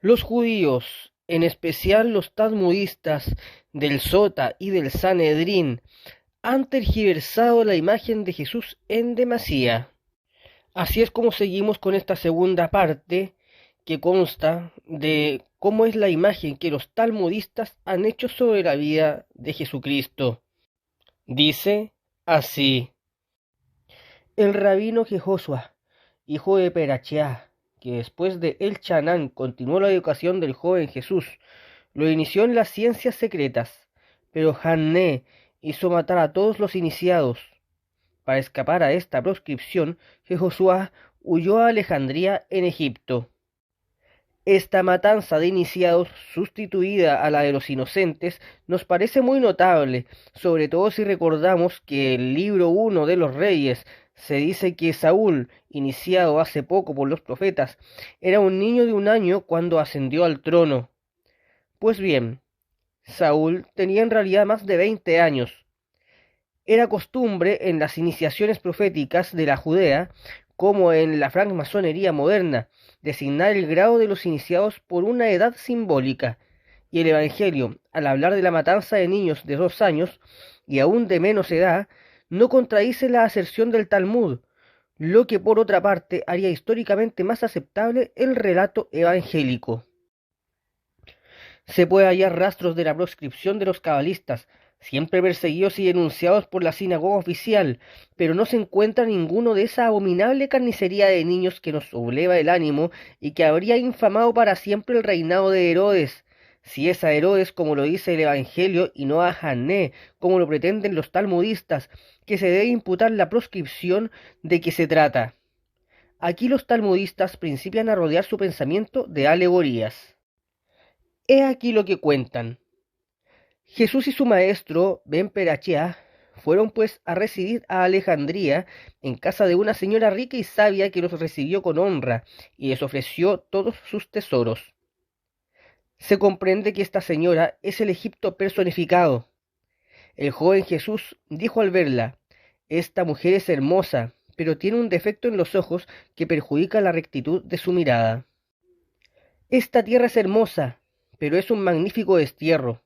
Los judíos, en especial los talmudistas del Sota y del Sanedrín, han tergiversado la imagen de Jesús en demasía. Así es como seguimos con esta segunda parte que consta de cómo es la imagen que los talmudistas han hecho sobre la vida de Jesucristo. Dice así: el rabino Jehoshua, hijo de Perachea, que después de Elchanán continuó la educación del joven Jesús, lo inició en las ciencias secretas, pero Hanné hizo matar a todos los iniciados. Para escapar a esta proscripción, Jehoshua huyó a Alejandría en Egipto. Esta matanza de iniciados, sustituida a la de los inocentes, nos parece muy notable, sobre todo si recordamos que el libro 1 de los Reyes se dice que Saúl, iniciado hace poco por los profetas, era un niño de 1 año cuando ascendió al trono. Pues bien, Saúl tenía en realidad más de 20 años. Era costumbre en las iniciaciones proféticas de la Judea, como en la francmasonería moderna, designar el grado de los iniciados por una edad simbólica, y el Evangelio, al hablar de la matanza de niños de 2 años y aún de menos edad, no contradice la aserción del Talmud, lo que por otra parte haría históricamente más aceptable el relato evangélico. Se puede hallar rastros de la proscripción de los cabalistas, siempre perseguidos y denunciados por la sinagoga oficial, pero no se encuentra ninguno de esa abominable carnicería de niños que nos subleva el ánimo y que habría infamado para siempre el reinado de Herodes, si es a Herodes como lo dice el Evangelio y no a Hanné como lo pretenden los talmudistas, que se debe imputar la proscripción de que se trata. Aquí los talmudistas principian a rodear su pensamiento de alegorías. He aquí lo que cuentan. Jesús y su maestro, Ben Perachea, fueron pues a residir a Alejandría, en casa de una señora rica y sabia que los recibió con honra y les ofreció todos sus tesoros. Se comprende que esta señora es el Egipto personificado. El joven Jesús dijo al verla: esta mujer es hermosa, pero tiene un defecto en los ojos que perjudica la rectitud de su mirada. Esta tierra es hermosa, pero es un magnífico destierro.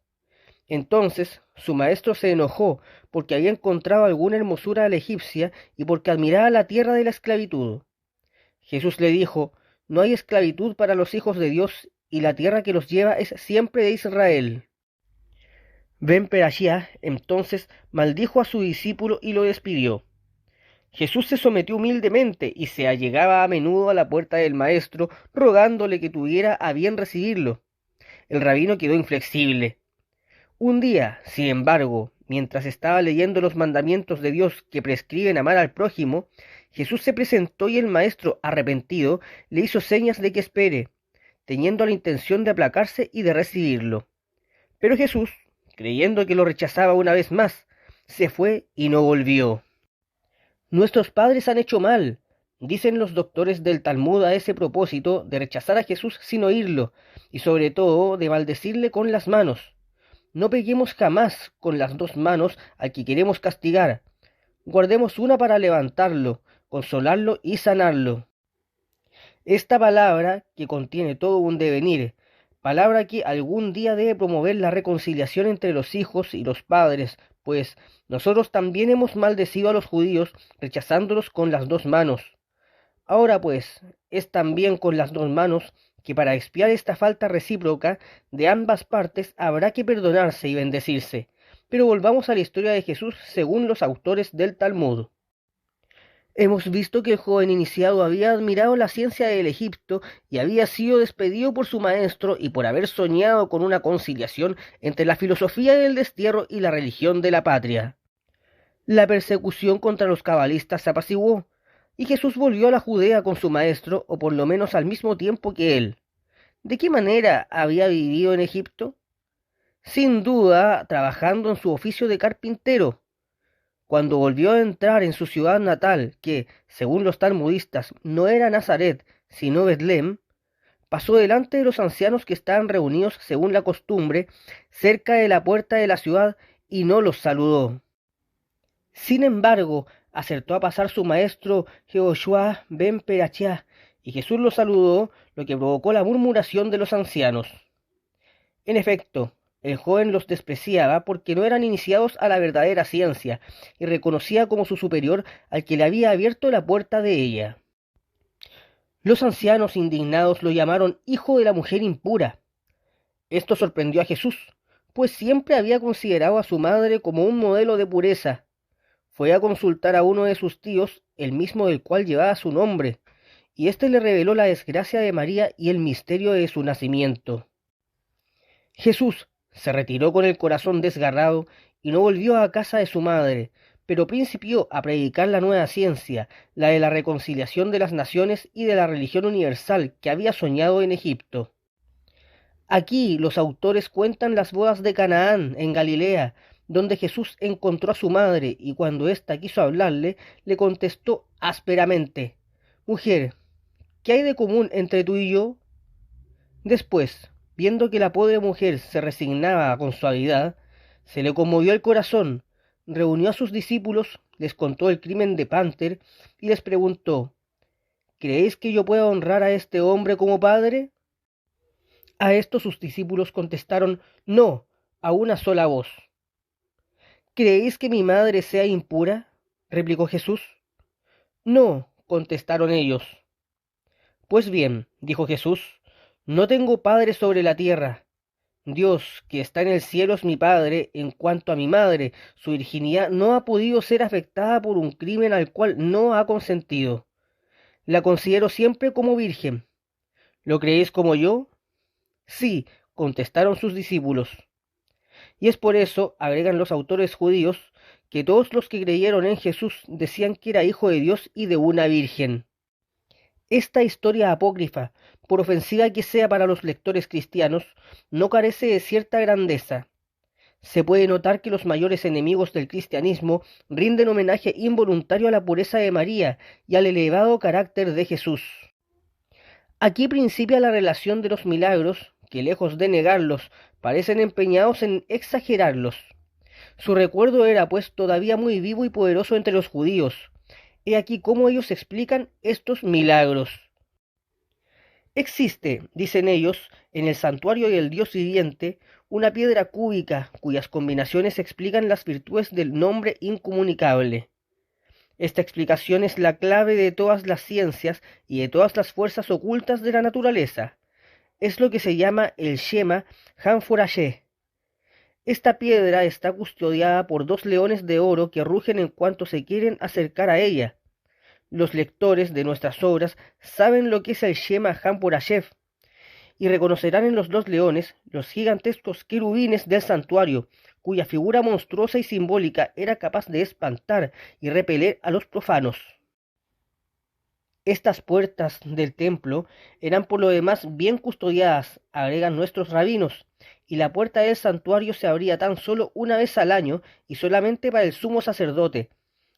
Entonces su maestro se enojó porque había encontrado alguna hermosura a la egipcia y porque admiraba la tierra de la esclavitud. Jesús le dijo: no hay esclavitud para los hijos de Dios, y la tierra que los lleva es siempre de Israel. Ben Perashia entonces maldijo a su discípulo y lo despidió. Jesús se sometió humildemente y se allegaba a menudo a la puerta del maestro, rogándole que tuviera a bien recibirlo. El rabino quedó inflexible. Un día, sin embargo, mientras estaba leyendo los mandamientos de Dios que prescriben amar al prójimo, Jesús se presentó y el maestro, arrepentido, le hizo señas de que espere, teniendo la intención de aplacarse y de recibirlo. Pero Jesús, creyendo que lo rechazaba una vez más, se fue y no volvió. Nuestros padres han hecho mal, dicen los doctores del Talmud a ese propósito, de rechazar a Jesús sin oírlo, y sobre todo de maldecirle con las manos. No peguemos jamás con las 2 manos al que queremos castigar. Guardemos una para levantarlo, consolarlo y sanarlo. Esta palabra, que contiene todo un devenir, palabra que algún día debe promover la reconciliación entre los hijos y los padres, pues nosotros también hemos maldecido a los judíos rechazándolos con las 2 manos. Ahora pues, es también con las 2 manos que para expiar esta falta recíproca de ambas partes habrá que perdonarse y bendecirse. Pero volvamos a la historia de Jesús según los autores del Talmud. Hemos visto que el joven iniciado había admirado la ciencia del Egipto y había sido despedido por su maestro y por haber soñado con una conciliación entre la filosofía del destierro y la religión de la patria. La persecución contra los cabalistas se apaciguó, y Jesús volvió a la Judea con su maestro, o por lo menos al mismo tiempo que él. ¿De qué manera había vivido en Egipto? Sin duda, trabajando en su oficio de carpintero. Cuando volvió a entrar en su ciudad natal, que, según los talmudistas, no era Nazaret, sino Betlem, pasó delante de los ancianos que estaban reunidos según la costumbre, cerca de la puerta de la ciudad, y no los saludó. Sin embargo, acertó a pasar su maestro Jehoshua ben Perachia, y Jesús los saludó, lo que provocó la murmuración de los ancianos. En efecto, el joven los despreciaba porque no eran iniciados a la verdadera ciencia, y reconocía como su superior al que le había abierto la puerta de ella. Los ancianos indignados lo llamaron hijo de la mujer impura. Esto sorprendió a Jesús, pues siempre había considerado a su madre como un modelo de pureza. Fue a consultar a uno de sus tíos, el mismo del cual llevaba su nombre, y éste le reveló la desgracia de María y el misterio de su nacimiento. Jesús se retiró con el corazón desgarrado y no volvió a casa de su madre, pero principió a predicar la nueva ciencia, la de la reconciliación de las naciones y de la religión universal que había soñado en Egipto. Aquí los autores cuentan las bodas de Canaán, en Galilea, donde Jesús encontró a su madre y cuando ésta quiso hablarle, le contestó ásperamente: «Mujer, ¿qué hay de común entre tú y yo?». Después, viendo que la pobre mujer se resignaba con suavidad, se le conmovió el corazón, reunió a sus discípulos, les contó el crimen de Pánter y les preguntó: «¿Creéis que yo pueda honrar a este hombre como padre?». A esto sus discípulos contestaron: «No», a una sola voz. «¿Creéis que mi madre sea impura?», replicó Jesús. «No», contestaron ellos. «Pues bien», dijo Jesús, «no tengo padre sobre la tierra. Dios, que está en el cielo, es mi padre. En cuanto a mi madre, su virginidad no ha podido ser afectada por un crimen al cual no ha consentido. La considero siempre como virgen. ¿Lo creéis como yo?». «Sí», contestaron sus discípulos. Y es por eso, agregan los autores judíos, que todos los que creyeron en Jesús decían que era hijo de Dios y de una virgen. Esta historia apócrifa, por ofensiva que sea para los lectores cristianos, no carece de cierta grandeza. Se puede notar que los mayores enemigos del cristianismo rinden homenaje involuntario a la pureza de María y al elevado carácter de Jesús. Aquí principia la relación de los milagros, que lejos de negarlos, parecen empeñados en exagerarlos. Su recuerdo era pues todavía muy vivo y poderoso entre los judíos. He aquí cómo ellos explican estos milagros. Existe, dicen ellos, en el santuario del Dios viviente, una piedra cúbica cuyas combinaciones explican las virtudes del nombre incomunicable. Esta explicación es la clave de todas las ciencias y de todas las fuerzas ocultas de la naturaleza. Es lo que se llama el Shema Hanforashé. Esta piedra está custodiada por 2 leones de oro que rugen en cuanto se quieren acercar a ella. Los lectores de nuestras obras saben lo que es el Shema Hanforashé y reconocerán en los 2 leones los gigantescos querubines del santuario, cuya figura monstruosa y simbólica era capaz de espantar y repeler a los profanos. Estas puertas del templo eran por lo demás bien custodiadas, agregan nuestros rabinos, y la puerta del santuario se abría tan solo una vez al año y solamente para el sumo sacerdote.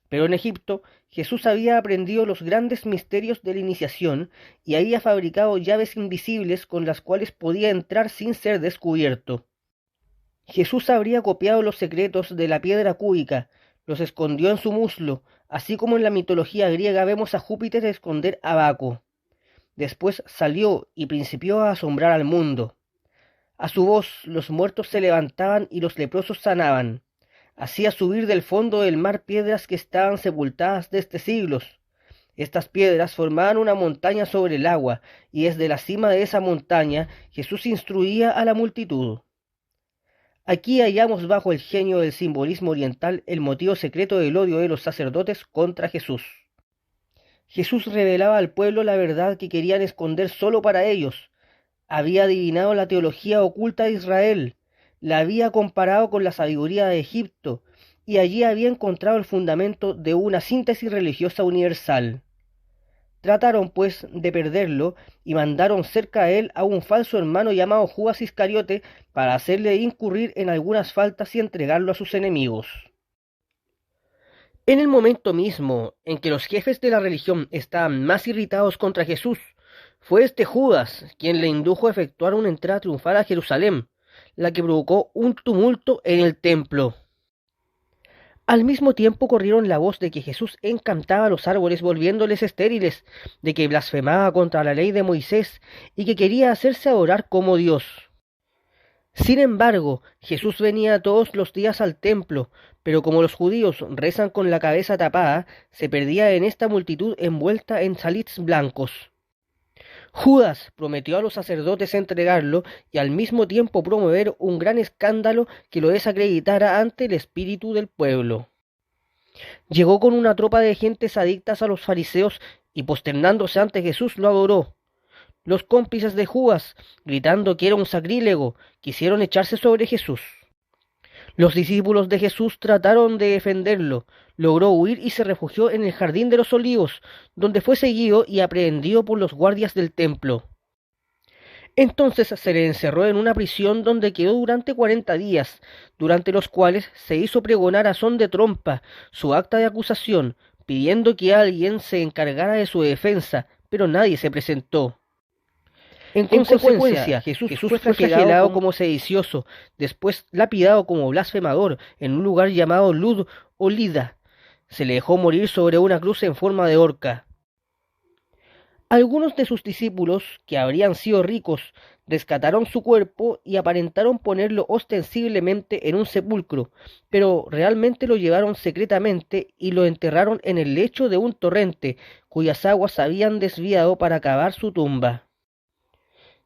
Pero en Egipto Jesús había aprendido los grandes misterios de la iniciación y había fabricado llaves invisibles con las cuales podía entrar sin ser descubierto. Jesús habría copiado los secretos de la piedra cúbica, los escondió en su muslo, así como en la mitología griega vemos a Júpiter esconder a Baco. Después salió y principió a asombrar al mundo. A su voz los muertos se levantaban y los leprosos sanaban. Hacía subir del fondo del mar piedras que estaban sepultadas desde siglos. Estas piedras formaban una montaña sobre el agua, y desde la cima de esa montaña Jesús instruía a la multitud. Aquí hallamos bajo el genio del simbolismo oriental el motivo secreto del odio de los sacerdotes contra Jesús. Jesús revelaba al pueblo la verdad que querían esconder solo para ellos. Había adivinado la teología oculta de Israel, la había comparado con la sabiduría de Egipto, y allí había encontrado el fundamento de una síntesis religiosa universal. Trataron, pues, de perderlo, y mandaron cerca de él a un falso hermano llamado Judas Iscariote para hacerle incurrir en algunas faltas y entregarlo a sus enemigos. En el momento mismo en que los jefes de la religión estaban más irritados contra Jesús, fue este Judas quien le indujo a efectuar una entrada triunfal a Jerusalén, la que provocó un tumulto en el templo. Al mismo tiempo corrieron la voz de que Jesús encantaba los árboles volviéndoles estériles, de que blasfemaba contra la ley de Moisés y que quería hacerse adorar como Dios. Sin embargo, Jesús venía todos los días al templo, pero como los judíos rezan con la cabeza tapada, se perdía en esta multitud envuelta en chalitz blancos. Judas prometió a los sacerdotes entregarlo y al mismo tiempo promover un gran escándalo que lo desacreditara ante el espíritu del pueblo. Llegó con una tropa de gentes adictas a los fariseos y posternándose ante Jesús lo adoró. Los cómplices de Judas, gritando que era un sacrílego, quisieron echarse sobre Jesús. Los discípulos de Jesús trataron de defenderlo, logró huir y se refugió en el jardín de los olivos, donde fue seguido y aprehendido por los guardias del templo. Entonces se le encerró en una prisión donde quedó durante 40 días, durante los cuales se hizo pregonar a son de trompa su acta de acusación, pidiendo que alguien se encargara de su defensa, pero nadie se presentó. En consecuencia, Jesús fue flagelado como sedicioso, después lapidado como blasfemador en un lugar llamado Lud o Lida. Se le dejó morir sobre una cruz en forma de horca. Algunos de sus discípulos, que habrían sido ricos, rescataron su cuerpo y aparentaron ponerlo ostensiblemente en un sepulcro, pero realmente lo llevaron secretamente y lo enterraron en el lecho de un torrente, cuyas aguas habían desviado para cavar su tumba.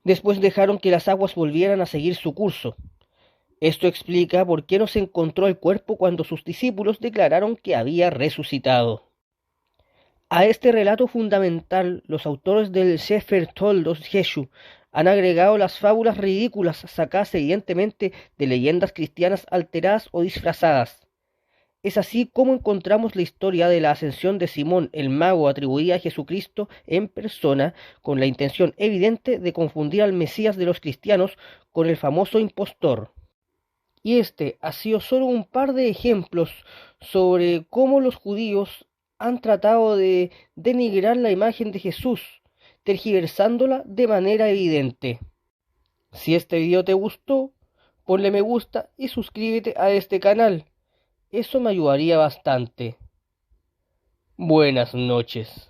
Después dejaron que las aguas volvieran a seguir su curso. Esto explica por qué no se encontró el cuerpo cuando sus discípulos declararon que había resucitado. A este relato fundamental, los autores del Sefer Toldos Jeshu han agregado las fábulas ridículas sacadas evidentemente de leyendas cristianas alteradas o disfrazadas. Es así como encontramos la historia de la ascensión de Simón el mago atribuida a Jesucristo en persona, con la intención evidente de confundir al Mesías de los cristianos con el famoso impostor. Y este ha sido solo un par de ejemplos sobre cómo los judíos han tratado de denigrar la imagen de Jesús, tergiversándola de manera evidente. Si este video te gustó, ponle me gusta y suscríbete a este canal. Eso me ayudaría bastante. Buenas noches.